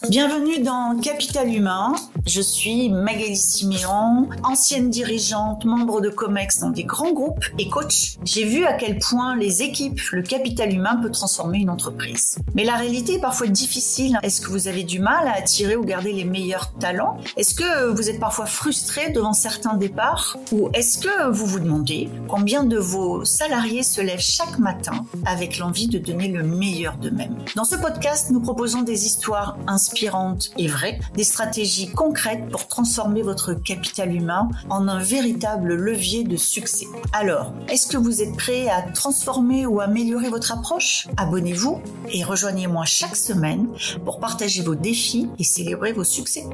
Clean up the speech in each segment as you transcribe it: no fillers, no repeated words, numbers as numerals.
Bienvenue dans Capital Humain. Je suis Magali Siméon, ancienne dirigeante, membre de Comex dans des grands groupes et coach. J'ai vu à quel point les équipes, le capital humain peut transformer une entreprise. Mais la réalité est parfois difficile. Est-ce que vous avez du mal à attirer ou garder les meilleurs talents? Est-ce que vous êtes parfois frustré devant certains départs? Ou est-ce que vous vous demandez combien de vos salariés se lèvent chaque matin avec l'envie de donner le meilleur d'eux-mêmes? Dans ce podcast, nous proposons des histoires inspirantes et vraies, des stratégies concrètes pour transformer votre capital humain en un véritable levier de succès. Alors, est-ce que vous êtes prêt à transformer ou améliorer votre approche? Abonnez-vous et rejoignez-moi chaque semaine pour partager vos défis et célébrer vos succès.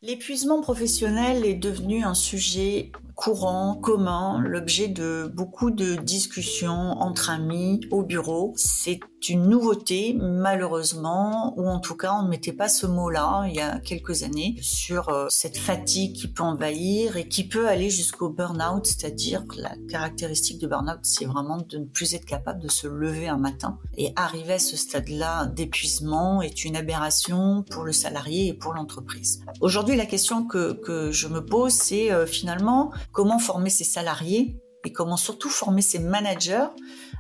L'épuisement professionnel est devenu un sujet courant, commun, l'objet de beaucoup de discussions entre amis au bureau. C'est une nouveauté, malheureusement, ou en tout cas, on ne mettait pas ce mot-là il y a quelques années sur cette fatigue qui peut envahir et qui peut aller jusqu'au burn-out, c'est-à-dire la caractéristique de burn-out, c'est vraiment de ne plus être capable de se lever un matin. Et arriver à ce stade-là d'épuisement est une aberration pour le salarié et pour l'entreprise. Aujourd'hui, la question que je me pose, c'est finalement comment former ses salariés et comment surtout former ses managers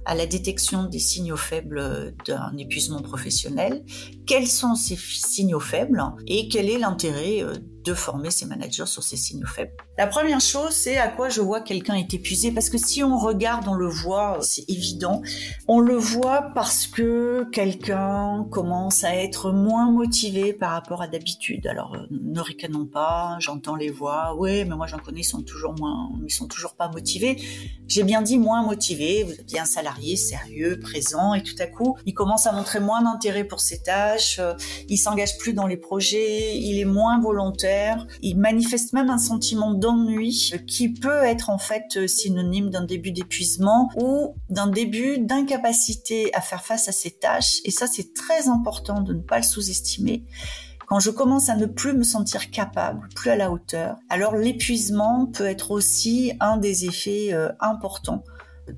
à la détection des signaux faibles d'un épuisement professionnel. Quels sont ces signaux faibles et quel est l'intérêt de former ses managers sur ces signaux faibles? La première chose, c'est à quoi je vois quelqu'un est épuisé. Parce que si on regarde, on le voit, c'est évident. On le voit parce que quelqu'un commence à être moins motivé par rapport à d'habitude. Alors, ne ricanons pas, j'entends les voix. Oui, mais moi j'en connais, ils sont toujours pas motivés. J'ai bien dit moins motivés. Vous avez un salarié sérieux, présent, et tout à coup, il commence à montrer moins d'intérêt pour ses tâches. Il s'engage plus dans les projets. Il est moins volontaire. Il manifeste même un sentiment d'ennui qui peut être en fait synonyme d'un début d'épuisement ou d'un début d'incapacité à faire face à ses tâches. Et ça, c'est très important de ne pas le sous-estimer. Quand je commence à ne plus me sentir capable, plus à la hauteur, alors l'épuisement peut être aussi un des effets importants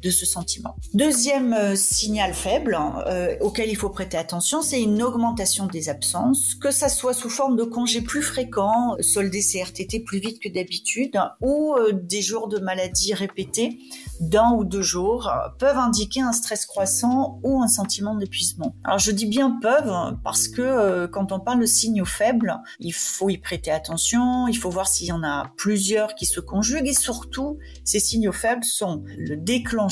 de ce sentiment. Deuxième signal faible auquel il faut prêter attention, c'est une augmentation des absences, que ça soit sous forme de congés plus fréquents, solder ses RTT plus vite que d'habitude, ou des jours de maladie répétés d'1 ou 2 jours, peuvent indiquer un stress croissant ou un sentiment d'épuisement. Alors je dis bien peuvent parce que quand on parle de signaux faibles, il faut y prêter attention, il faut voir s'il y en a plusieurs qui se conjuguent et surtout, ces signaux faibles sont le déclencheur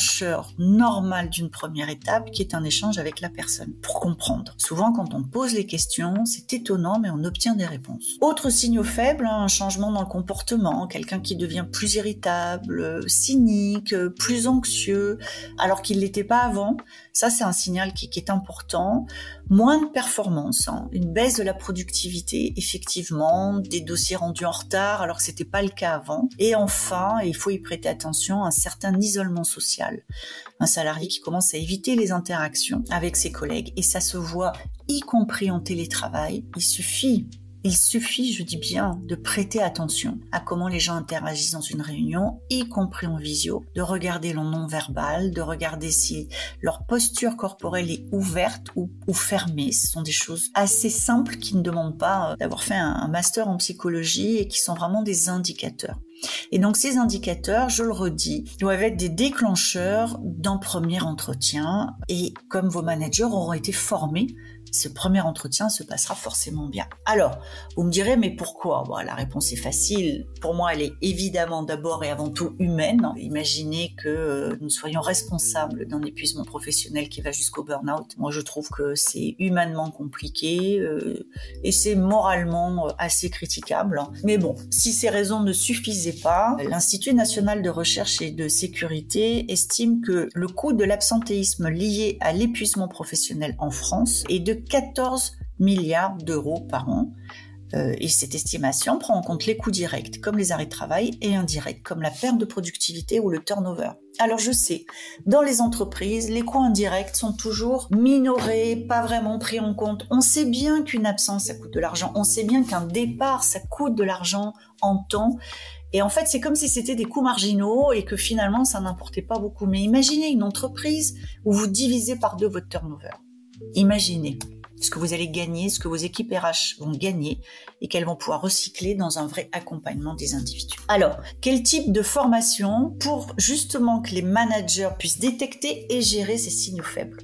normal d'une première étape qui est un échange avec la personne pour comprendre. Souvent quand on pose les questions, c'est étonnant mais on obtient des réponses. Autre signaux faibles, un changement dans le comportement, quelqu'un qui devient plus irritable, cynique, plus anxieux alors qu'il l'était pas avant. Ça c'est un signal qui est important. Moins de performance, une baisse de la productivité effectivement, des dossiers rendus en retard alors que c'était pas le cas avant. Et enfin, il faut y prêter attention, un certain isolement social. Un salarié qui commence à éviter les interactions avec ses collègues et ça se voit y compris en télétravail. Il suffit, je dis bien, de prêter attention à comment les gens interagissent dans une réunion, y compris en visio, de regarder le non-verbal, de regarder si leur posture corporelle est ouverte ou fermée. Ce sont des choses assez simples qui ne demandent pas d'avoir fait un master en psychologie et qui sont vraiment des indicateurs. Et donc ces indicateurs, je le redis, doivent être des déclencheurs d'un premier entretien et comme vos managers auront été formés, ce premier entretien se passera forcément bien. Alors, vous me direz, mais pourquoi? Bon, la réponse est facile. Pour moi, elle est évidemment d'abord et avant tout humaine. Imaginez que nous soyons responsables d'un épuisement professionnel qui va jusqu'au burn-out. Moi, je trouve que c'est humainement compliqué et c'est moralement assez critiquable. Mais bon, si ces raisons ne suffisaient pas, l'Institut national de recherche et de sécurité estime que le coût de l'absentéisme lié à l'épuisement professionnel en France est de 14 milliards d'euros par an. Et cette estimation prend en compte les coûts directs, comme les arrêts de travail, et indirects, comme la perte de productivité ou le turnover. Alors je sais, dans les entreprises, les coûts indirects sont toujours minorés, pas vraiment pris en compte. On sait bien qu'une absence, ça coûte de l'argent. On sait bien qu'un départ, ça coûte de l'argent en temps. Et en fait, c'est comme si c'était des coûts marginaux et que finalement, ça n'importait pas beaucoup. Mais imaginez une entreprise où vous divisez par 2 votre turnover. Imaginez. ce que vous allez gagner, ce que vos équipes RH vont gagner et qu'elles vont pouvoir recycler dans un vrai accompagnement des individus. Alors, quel type de formation pour justement que les managers puissent détecter et gérer ces signaux faibles ?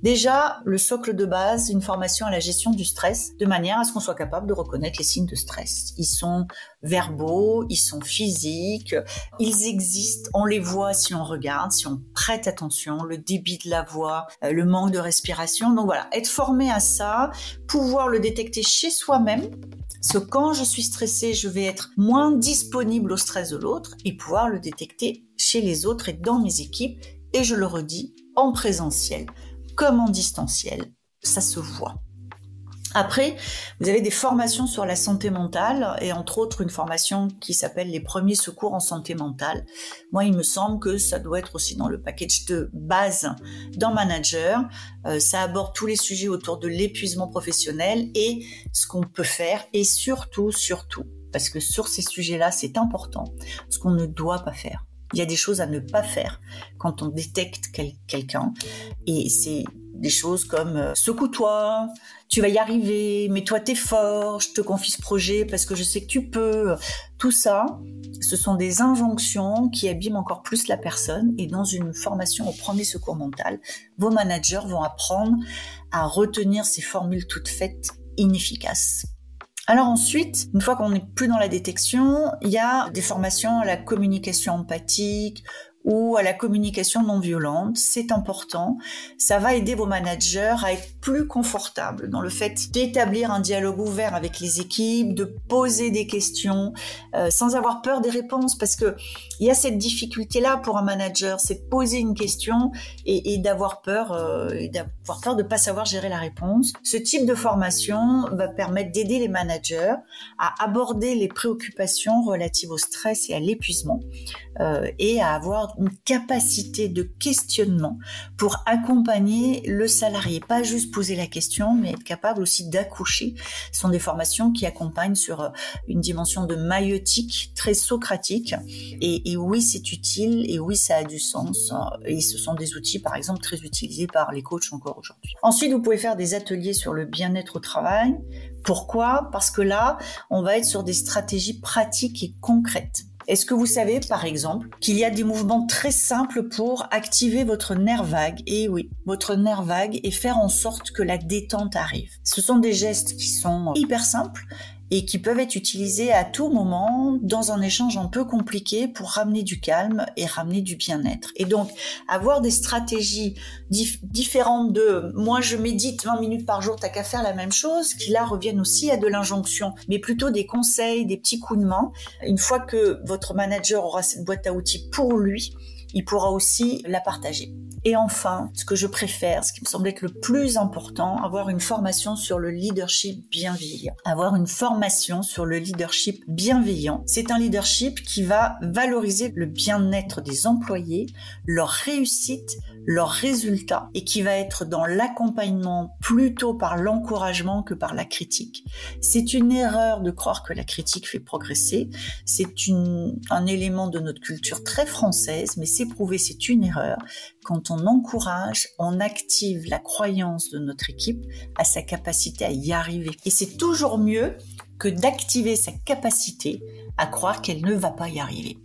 Déjà, le socle de base, une formation à la gestion du stress, de manière à ce qu'on soit capable de reconnaître les signes de stress. Ils sont verbaux, ils sont physiques, ils existent, on les voit si on regarde, si on prête attention, le débit de la voix, le manque de respiration. Donc voilà, être formé à ça, pouvoir le détecter chez soi-même, parce que quand je suis stressée, je vais être moins disponible au stress de l'autre et pouvoir le détecter chez les autres et dans mes équipes. Et je le redis, en présentiel comme en distanciel, ça se voit. Après, vous avez des formations sur la santé mentale et entre autres une formation qui s'appelle les premiers secours en santé mentale. Moi, il me semble que ça doit être aussi dans le package de base d'un manager. Ça aborde tous les sujets autour de l'épuisement professionnel et ce qu'on peut faire et surtout, parce que sur ces sujets-là, c'est important, ce qu'on ne doit pas faire. Il y a des choses à ne pas faire quand on détecte quelqu'un et c'est des choses comme secoue-toi, tu vas y arriver, mais toi t'es fort, je te confie ce projet parce que je sais que tu peux. Tout ça, ce sont des injonctions qui abîment encore plus la personne et dans une formation au premier secours mental, vos managers vont apprendre à retenir ces formules toutes faites inefficaces. Alors ensuite, une fois qu'on n'est plus dans la détection, il y a des formations à la communication empathique ou à la communication non violente. C'est important. Ça va aider vos managers à être plus confortables dans le fait d'établir un dialogue ouvert avec les équipes, de poser des questions sans avoir peur des réponses parce que il y a cette difficulté-là pour un manager, c'est de poser une question et d'avoir peur de pas savoir gérer la réponse. Ce type de formation va permettre d'aider les managers à aborder les préoccupations relatives au stress et à l'épuisement et à avoir une capacité de questionnement pour accompagner le salarié, pas juste poser la question, mais être capable aussi d'accoucher. Ce sont des formations qui accompagnent sur une dimension de maïeutique très socratique et oui, c'est utile et oui, ça a du sens et ce sont des outils, par exemple, très utilisés par les coachs encore aujourd'hui. Ensuite, vous pouvez faire des ateliers sur le bien-être au travail. Pourquoi ? Parce que là, on va être sur des stratégies pratiques et concrètes. Est-ce que vous savez, par exemple, qu'il y a des mouvements très simples pour activer votre nerf vague ? Et oui, votre nerf vague et faire en sorte que la détente arrive. Ce sont des gestes qui sont hyper simples et qui peuvent être utilisés à tout moment dans un échange un peu compliqué pour ramener du calme et ramener du bien-être. Et donc, avoir des stratégies différentes de « moi je médite 20 minutes par jour, t'as qu'à faire la même chose », qui là reviennent aussi à de l'injonction, mais plutôt des conseils, des petits coups de main. Une fois que votre manager aura cette boîte à outils pour lui, il pourra aussi la partager. Et enfin, ce que je préfère, ce qui me semble être le plus important, avoir une formation sur le leadership bienveillant. Avoir une formation sur le leadership bienveillant, c'est un leadership qui va valoriser le bien-être des employés, leur réussite, leurs résultats, et qui va être dans l'accompagnement plutôt par l'encouragement que par la critique. C'est une erreur de croire que la critique fait progresser. C'est un élément de notre culture très française, mais c'est prouvé, c'est une erreur. Quand on encourage, on active la croyance de notre équipe à sa capacité à y arriver. Et c'est toujours mieux que d'activer sa capacité à croire qu'elle ne va pas y arriver.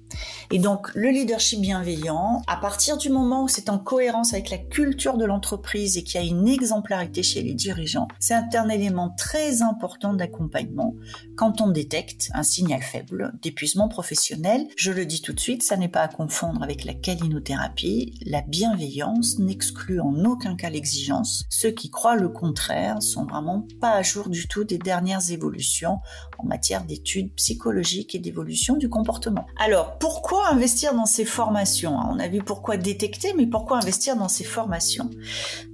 Et donc, le leadership bienveillant, à partir du moment où c'est en cohérence avec la culture de l'entreprise et qu'il y a une exemplarité chez les dirigeants, c'est un élément très important d'accompagnement quand on détecte un signal faible d'épuisement professionnel. Je le dis tout de suite, ça n'est pas à confondre avec la calinothérapie. La bienveillance n'exclut en aucun cas l'exigence. Ceux qui croient le contraire sont vraiment pas à jour du tout des dernières évolutions en matière d'études psychologiques et d'évolution du comportement. Alors, pourquoi investir dans ces formations ? On a vu pourquoi détecter, mais pourquoi investir dans ces formations ?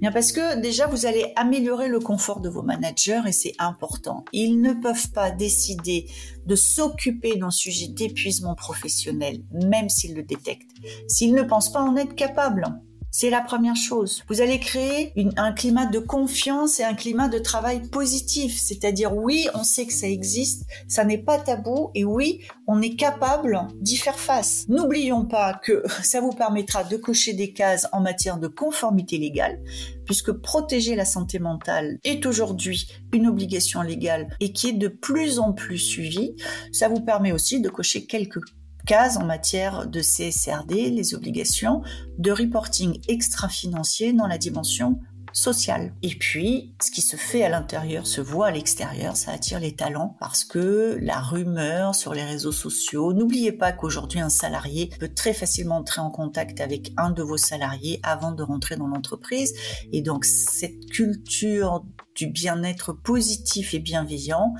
Bien parce que déjà, vous allez améliorer le confort de vos managers et c'est important. Ils ne peuvent pas décider de s'occuper d'un sujet d'épuisement professionnel, même s'ils le détectent, s'ils ne pensent pas en être capables. C'est la première chose. Vous allez créer un climat de confiance et un climat de travail positif. C'est-à-dire, oui, on sait que ça existe, ça n'est pas tabou, et oui, on est capable d'y faire face. N'oublions pas que ça vous permettra de cocher des cases en matière de conformité légale, puisque protéger la santé mentale est aujourd'hui une obligation légale et qui est de plus en plus suivie. Ça vous permet aussi de cocher quelques cases en matière de CSRD, les obligations de reporting extra-financier dans la dimension sociale. Et puis, ce qui se fait à l'intérieur se voit à l'extérieur, ça attire les talents parce que la rumeur sur les réseaux sociaux, n'oubliez pas qu'aujourd'hui un salarié peut très facilement entrer en contact avec un de vos salariés avant de rentrer dans l'entreprise, et donc cette culture du bien-être positif et bienveillant,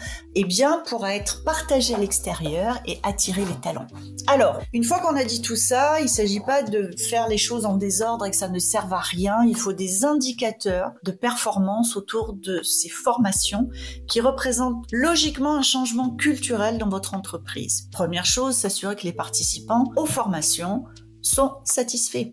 pourra être partagée à l'extérieur et attirer les talents. Alors, une fois qu'on a dit tout ça, il ne s'agit pas de faire les choses en désordre et que ça ne serve à rien. Il faut des indicateurs de performance autour de ces formations qui représentent logiquement un changement culturel dans votre entreprise. Première chose, s'assurer que les participants aux formations sont satisfaits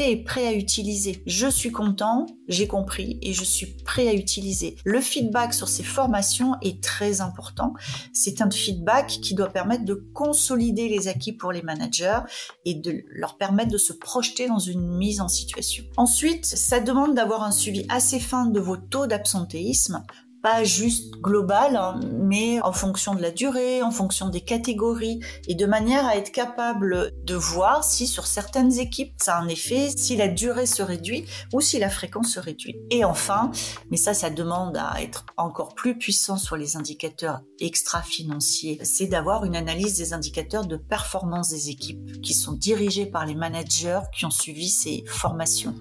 et prêts à utiliser. Je suis content, j'ai compris et je suis prêt à utiliser. Le feedback sur ces formations est très important. C'est un feedback qui doit permettre de consolider les acquis pour les managers et de leur permettre de se projeter dans une mise en situation. Ensuite, ça demande d'avoir un suivi assez fin de vos taux d'absentéisme, pas juste global, mais en fonction de la durée, en fonction des catégories, et de manière à être capable de voir si sur certaines équipes ça a un effet, si la durée se réduit ou si la fréquence se réduit. Et enfin, mais ça demande à être encore plus puissant sur les indicateurs extra-financiers, c'est d'avoir une analyse des indicateurs de performance des équipes qui sont dirigés par les managers qui ont suivi ces formations.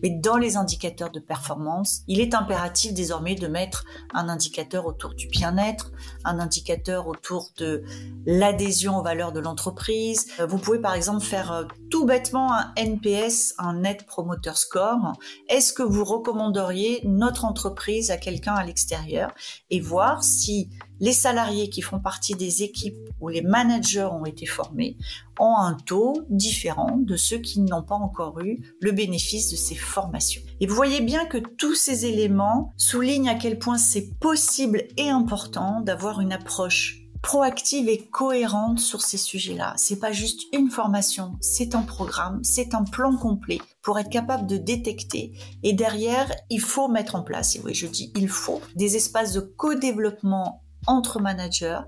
Mais dans les indicateurs de performance, il est impératif désormais de mettre un indicateur autour du bien-être, un indicateur autour de l'adhésion aux valeurs de l'entreprise. Vous pouvez par exemple faire tout bêtement un NPS, un Net Promoter Score. Est-ce que vous recommanderiez notre entreprise à quelqu'un à l'extérieur, et voir si les salariés qui font partie des équipes où les managers ont été formés ont un taux différent de ceux qui n'ont pas encore eu le bénéfice de ces formations. Et vous voyez bien que tous ces éléments soulignent à quel point c'est possible et important d'avoir une approche proactive et cohérente sur ces sujets-là. C'est pas juste une formation, c'est un programme, c'est un plan complet pour être capable de détecter. Et derrière, il faut mettre en place, et oui, je dis il faut, des espaces de co-développement entre managers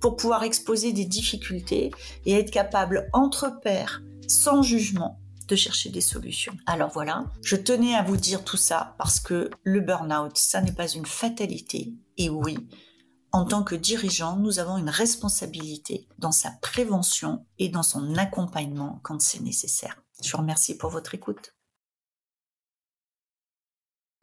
pour pouvoir exposer des difficultés et être capable entre pairs, sans jugement, de chercher des solutions. Alors voilà, je tenais à vous dire tout ça parce que le burn-out, ça n'est pas une fatalité. Et oui, en tant que dirigeant, nous avons une responsabilité dans sa prévention et dans son accompagnement quand c'est nécessaire. Je vous remercie pour votre écoute.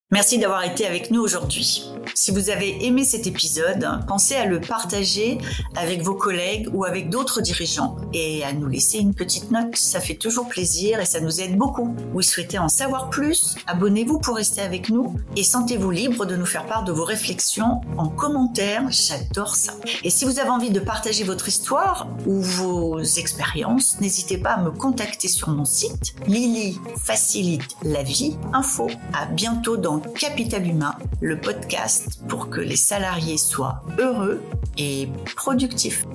Merci d'avoir été avec nous aujourd'hui. Si vous avez aimé cet épisode, pensez à le partager avec vos collègues ou avec d'autres dirigeants et à nous laisser une petite note. Ça fait toujours plaisir et ça nous aide beaucoup. Vous souhaitez en savoir plus? Abonnez-vous pour rester avec nous et sentez-vous libre de nous faire part de vos réflexions en commentaire. J'adore ça. Et si vous avez envie de partager votre histoire ou vos expériences, n'hésitez pas à me contacter sur mon site Lily facilite la vie info. À bientôt dans Capital Humain, le podcast pour que les salariés soient heureux et productifs.